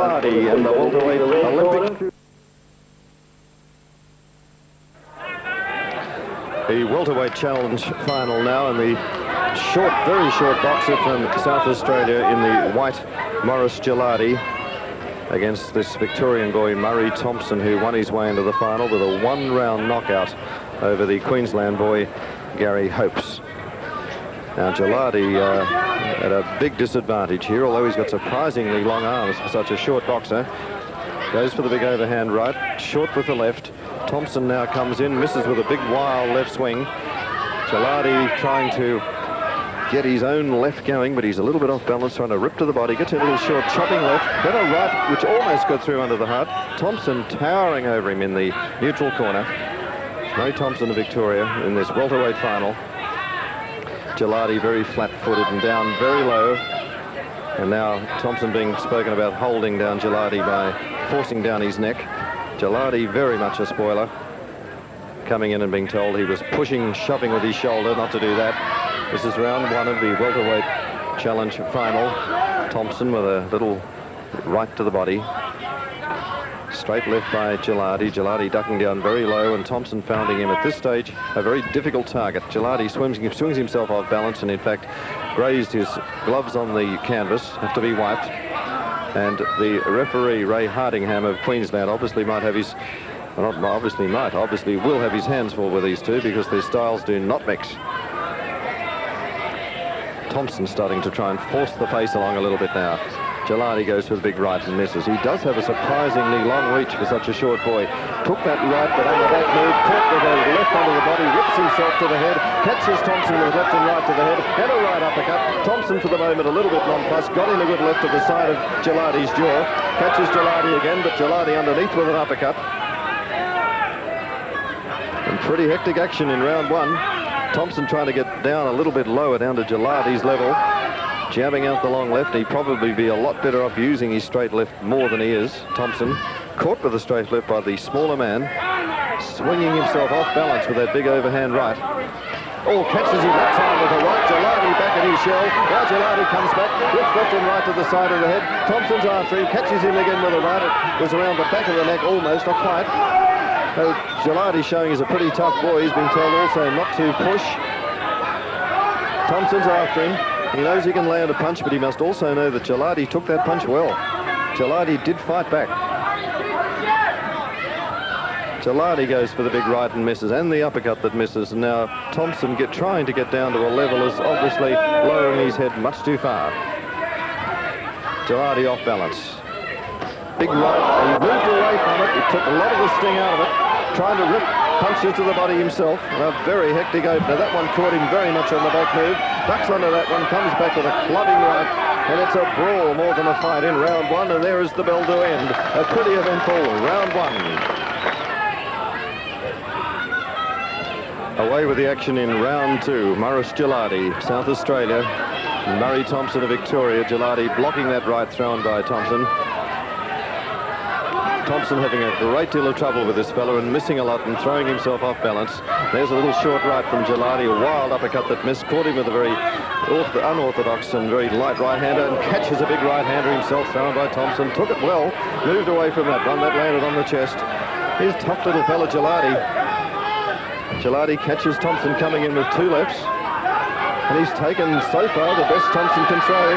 Gillardi in the welterweight Olympic. The welterweight challenge final now, and the very short boxer from South Australia in the white, Morris Gillardi, against this Victorian boy, Murray Thomson, who won his way into the final with a one-round knockout over the Queensland boy, Gary Hopes. Now, Gillardi at a big disadvantage here, although he's got surprisingly long arms for such a short boxer. Goes for the big overhand right, short with the left. Thomson now comes in, misses with a big wild left swing. Gillardi trying to get his own left going, but he's a little bit off balance, trying to rip to the body, gets a little short, chopping left, then a right, which almost got through under the heart. Thomson towering over him in the neutral corner. Murray Thomson of Victoria in this welterweight final. Gillardi very flat-footed and down very low. And now Thomson being spoken about holding down Gillardi by forcing down his neck. Gillardi very much a spoiler, coming in and being told he was pushing, shoving with his shoulder, not to do that. This is round one of the welterweight challenge final. Thomson with a little right to the body. Straight left by Gillardi. Gillardi ducking down very low, and Thomson finding him at this stage a very difficult target. Gillardi swings himself off balance and in fact grazed his gloves on the canvas, have to be wiped. And the referee, Ray Hardingham of Queensland, obviously might have his, well, not obviously might, obviously will have his hands full with these two because their styles do not mix. Thomson starting to try and force the pace along a little bit now. Gillardi goes for the big right and misses. He does have a surprisingly long reach for such a short boy. Took that right, but on the back move, caught with a left under the body, whips himself to the head, catches Thomson with left and right to the head, and a right uppercut. Thomson for the moment a little bit nonplussed, got in a good left to the side of Gillardi's jaw, catches Gillardi again, but Gillardi underneath with an uppercut. And pretty hectic action in round one. Thomson trying to get down a little bit lower, down to Gillardi's level. Jabbing out the long left. He'd probably be a lot better off using his straight left more than he is. Thomson caught with the straight left by the smaller man, swinging himself off balance with that big overhand right. Oh, catches him that time with a right. Gillardi back at his shell. Now Gillardi comes back, whips left and right to the side of the head. Thomson's after him, catches him again with a right. It was around the back of the neck almost, not quite. So Gillardi showing he's a pretty tough boy. He's been told also not to push. Thomson's after him. He knows he can land a punch, but he must also know that Gillardi took that punch well. Gillardi did fight back. Gillardi goes for the big right and misses, and the uppercut that misses. And now Thomson trying to get down to a level is obviously lowering his head much too far. Gillardi off balance. Big right. He moved away from it. He took a lot of the sting out of it, trying to rip punches to the body himself. A very hectic opener. That one caught him very much on the back move. Ducks under that one, comes back with a clubbing right, and it's a brawl more than a fight in round one, and there is the bell to end. A pretty eventful round one. Away with the action in round two. Morris Gillardi, South Australia. Murray Thomson of Victoria. Gillardi blocking that right thrown by Thomson. Thomson having a great deal of trouble with this fellow and missing a lot and throwing himself off balance. There's a little short right from Gillardi, a wild uppercut that missed, caught him with a very unorthodox and very light right-hander, and catches a big right-hander himself, thrown by Thomson. Took it well, moved away from that one, that landed on the chest. Here's tough little fella Gillardi. Gillardi catches Thomson coming in with two lefts, and he's taken so far the best Thomson can throw.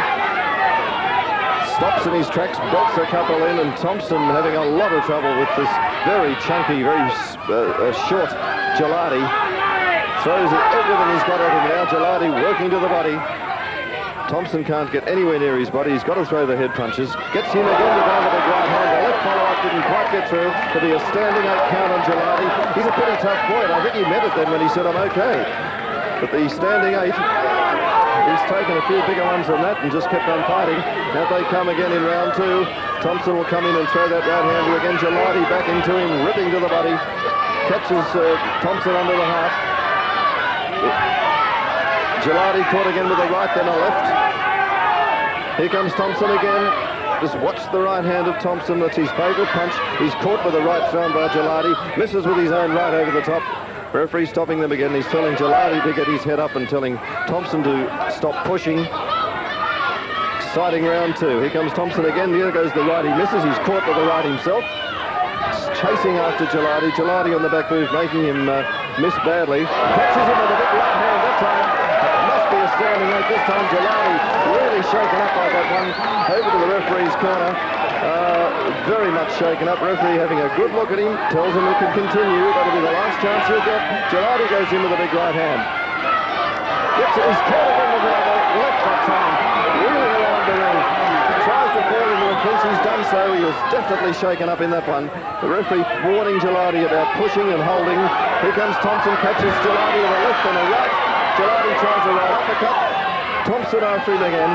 Stops in his tracks, belts a couple in, and Thomson having a lot of trouble with this very chunky, very short Gillardi. Throws everything he's got at him now. Gillardi working to the body. Thomson can't get anywhere near his body. He's got to throw the head punches. Gets him again with the big right hand. The left follow-up didn't quite get through. There'll be a standing 8 count on Gillardi. He's a pretty tough boy, and I think he meant it then when he said, I'm okay. But the standing 8... he's taken a few bigger ones than that and just kept on fighting. Now they come again in round two. Thomson will come in and throw that right-hander again. Gillardi back into him, ripping to the body. Catches Thomson under the heart. Gillardi caught again with a right, then a left. Here comes Thomson again. Just watch the right hand of Thomson. That's his favourite punch. He's caught with a right thrown by Gillardi. Misses with his own right over the top. Referee stopping them again. He's telling Gillardi to get his head up and telling Thomson to stop pushing. Exciting round two. Here comes Thomson again. There goes the right. He misses. He's caught with the right himself. Chasing after Gillardi. Gillardi on the back move, making him miss badly. Catches him with a big right hand that time. It must be a standing eight this time. Gillardi really shaken up by that one. Over to the referee's corner. Very much shaken up. Referee having a good look at him. Tells him he can continue. That'll be the last chance he'll get. Gillardi goes in with a big right hand. Gets it. He's caught again with another left that time. Wheeling around the ring. Tries to fall into a clinch. He's done so. He was definitely shaken up in that one. The referee warning Gillardi about pushing and holding. Here comes Thomson. Catches Gillardi with a left and a right. Gillardi tries a right uppercut. Thomson after him again.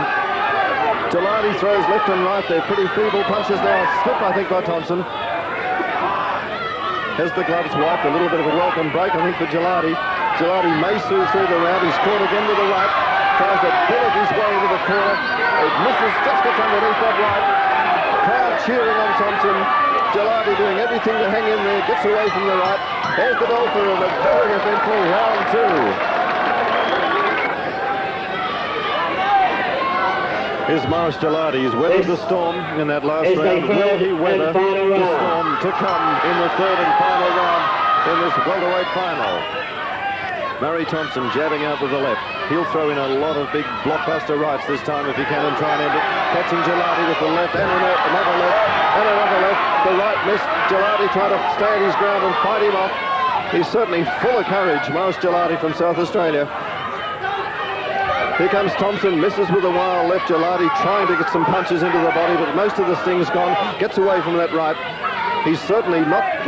Gillardi throws left and right. They're pretty feeble punches now. Slip, I think, by Thomson. Has the gloves wiped. A little bit of a welcome break, I think, for Gillardi. Gillardi may soothe through the round. He's caught again with the right. Tries to bullet his way into the corner. It misses, just gets underneath that right. Crowd cheering on Thomson. Gillardi doing everything to hang in there. Gets away from the right. There's the bell for a very eventful round two. Here's Morris Gillardi. He's weathered the storm in that last round. Will he weather the storm to come in the third and final round in this welterweight final? Murray Thomson jabbing out with the left. He'll throw in a lot of big blockbuster rights this time if he can and try and end it. Catching Gillardi with the left and another left and another left. The right miss. Gillardi trying to stand his ground and fight him off. He's certainly full of courage, Morris Gillardi from South Australia. Here comes Thomson, misses with a wild left. Gillardi trying to get some punches into the body, but most of the sting's gone. Gets away from that right. He's certainly not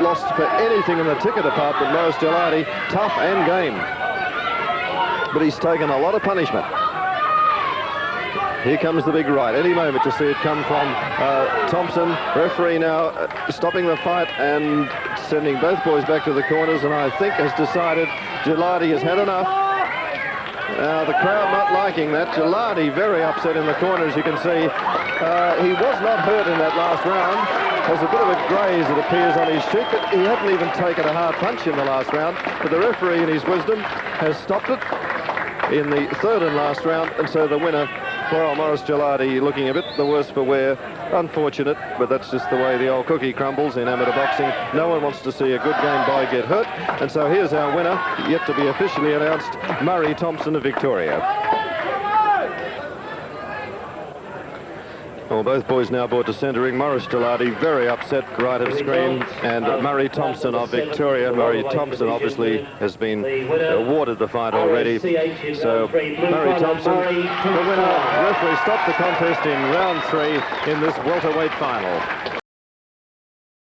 lost for anything in the ticker department, Morris Gillardi. Tough and game. But he's taken a lot of punishment. Here comes the big right. Any moment you see it come from Thomson. Referee now stopping the fight and sending both boys back to the corners, and I think has decided Gillardi has had enough. The crowd not liking that. Gillardi very upset in the corner, as you can see. He was not hurt in that last round. There's a bit of a graze, it appears, on his cheek, but he hadn't even taken a hard punch in the last round. But the referee, in his wisdom, has stopped it in the third and last round, and so the winner, well, Morris Gillardi, looking a bit the worse for wear. Unfortunate, but that's just the way the old cookie crumbles in amateur boxing. No one wants to see a good game boy get hurt. And so here's our winner, yet to be officially announced, Murray Thomson of Victoria. Well, both boys now brought to centering. Morris Gillardi very upset, right of screen, and Murray Thomson of Victoria. Murray Thomson obviously has been awarded the fight already. So Murray Thomson, the winner. Referee stopped the contest in round three in this welterweight final.